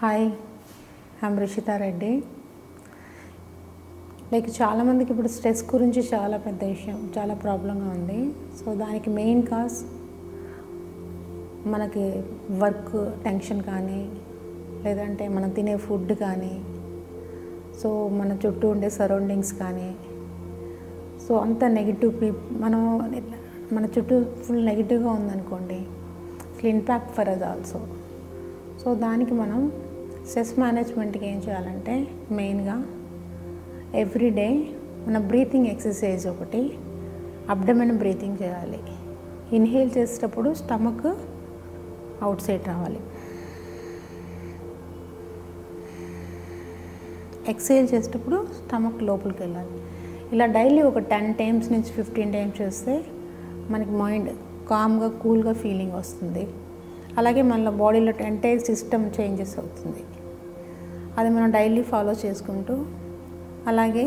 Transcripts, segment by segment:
Hi, I'm Rishita Reddy. చాలా మందికి ఇప్పుడు స్ట్రెస్ గురించి చాలా పెద్ద విషయం, చాలా ప్రాబ్లంగా ఉంది. సో దానికి మెయిన్ కాజ్ మనకి వర్క్ టెన్షన్ కానీ, లేదంటే మనం తినే ఫుడ్ కానీ, సో మన చుట్టూ ఉండే సరౌండింగ్స్ కానీ, సో అంత నెగిటివ్ మన చుట్టూ ఫుల్ నెగిటివ్గా ఉందనుకోండి, ఇట్లా impact for us also. So దానికి మనం స్ట్రెస్ మేనేజ్మెంట్కి ఏం చేయాలంటే మెయిన్గా ఎవ్రీడే మన బ్రీతింగ్ ఎక్సర్సైజ్ ఒకటి, అబ్డమెన్ బ్రీతింగ్ చేయాలి. ఇన్హేల్ చేసేటప్పుడు స్టమక్ అవుట్ సైడ్ రావాలి, ఎక్సేల్ చేసేటప్పుడు స్టమక్ లోపలికి వెళ్ళాలి. ఇలా డైలీ ఒక 10 టైమ్స్ నుంచి 15 టైమ్స్ చేస్తే మనకి మైండ్ కామ్గా కూల్గా ఫీలింగ్ వస్తుంది. అలాగే మన బాడీలో ఎంటైర్ సిస్టమ్ చేంజెస్ అవుతుంది. అది మనం డైలీ ఫాలో చేసుకుంటూ, అలాగే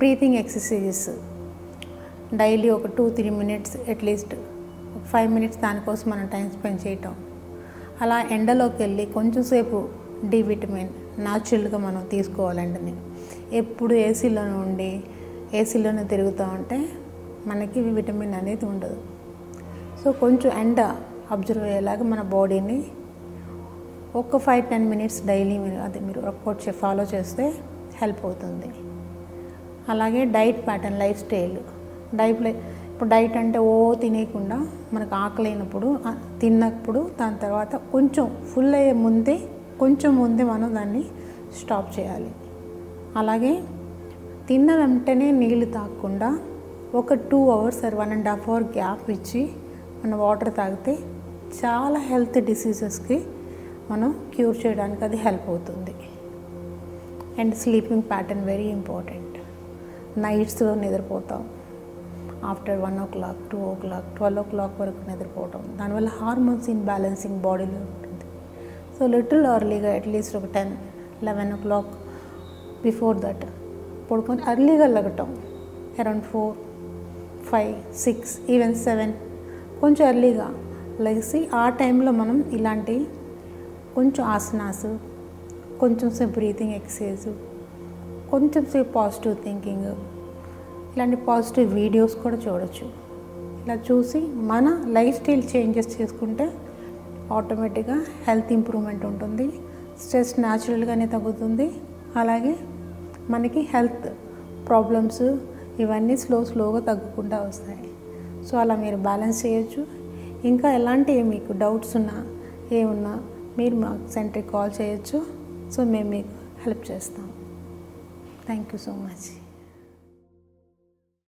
బ్రీతింగ్ ఎక్సర్సైజెస్ డైలీ ఒక 2-3 మినిట్స్, అట్లీస్ట్ 5 మినిట్స్ దానికోసం మనం టైం స్పెండ్ చేయటం. అలా ఎండలోకి వెళ్ళి కొంచెం సేపు డి విటమిన్ న్యాచురల్గా మనం తీసుకోవాలండి. ఎప్పుడు ఏసీలోనే ఉండి ఏసీలోనే తిరుగుతూ ఉంటే మనకి విటమిన్ అనేది ఉండదు. సో కొంచెం ఎండ అబ్జర్వ్ అయ్యేలాగా మన బాడీని ఒక 5-10 మినిట్స్ డైలీ మీరు వర్కౌట్ ఫాలో చేస్తే హెల్ప్ అవుతుంది. అలాగే డైట్ ప్యాటర్న్, లైఫ్ స్టైల్. ఇప్పుడు డైట్ అంటే తినేయకుండా మనకు ఆకలినప్పుడు తిన్నప్పుడు దాని తర్వాత కొంచెం ఫుల్ అయ్యే కొంచెం ముందే మనం దాన్ని స్టాప్ చేయాలి. అలాగే తిన్న వెంటనే నీళ్ళు తాగకుండా ఒక 2 అవర్స్ or 1.5 అవర్ గ్యాప్ ఇచ్చి మనం వాటర్ తాగితే చాలా హెల్త్ డిసీజెస్కి మనం క్యూర్ చేయడానికి అది హెల్ప్ అవుతుంది. And sleeping pattern very important. నైట్స్లో నిద్రపోతాం ఆఫ్టర్ 1 o'clock, 2 o'clock, 12 o'clock వరకు నిద్రపోవటం, దానివల్ల హార్మోన్స్ ఇన్బ్యాలెన్సింగ్ బాడీలో ఉంటుంది. సో లిటిల్ ఎర్లీగా అట్లీస్ట్ ఒక 10-11 o'clock బిఫోర్ దట్ పడుకొని ఎర్లీగా లెగటం, అరౌండ్ 4, 5, 6, ఈవెన్ 7 కొంచెం ఎర్లీగా లెగిసి ఆ టైంలో మనం ఇలాంటి కొంచెం ఆసనాస్, కొంచెం సేపు బ్రీతింగ్ ఎక్సర్సైజ్, కొంచెం సేపు పాజిటివ్ థింకింగ్, ఇలాంటి పాజిటివ్ వీడియోస్ కూడా చూడొచ్చు. ఇలా చూసి మన లైఫ్ స్టైల్ చేంజెస్ చేసుకుంటే ఆటోమేటిక్గా హెల్త్ ఇంప్రూవ్మెంట్ ఉంటుంది, స్ట్రెస్ న్యాచురల్గానే తగ్గుతుంది. అలాగే మనకి హెల్త్ ప్రాబ్లమ్స్ ఇవన్నీ స్లోగా తగ్గుకుంటూ వస్తాయి. సో అలా మీరు బ్యాలెన్స్ చేయొచ్చు. ఇంకా ఎలాంటి మీకు డౌట్స్ ఉన్నా ఏమున్నా మీరు మా సెంటర్కి కాల్ చేయొచ్చు. సో మేము మీకు హెల్ప్ చేస్తాం. Thank you so much.